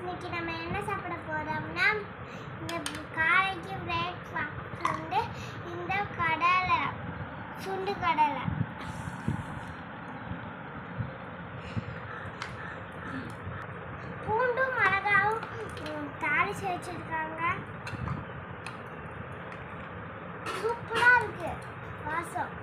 இன்னைக்கு நம்ம என்ன சாப்பிட போறோம்னா இந்த காலைக்கு பிரேக்ஃபாஸ்ட் வந்து இந்த கடலை சுண்டு கடலை பூண்டும் மிளகாவும் தாளிச்சு வச்சிருக்காங்க. சூப்பரா இருக்கு வாசம்.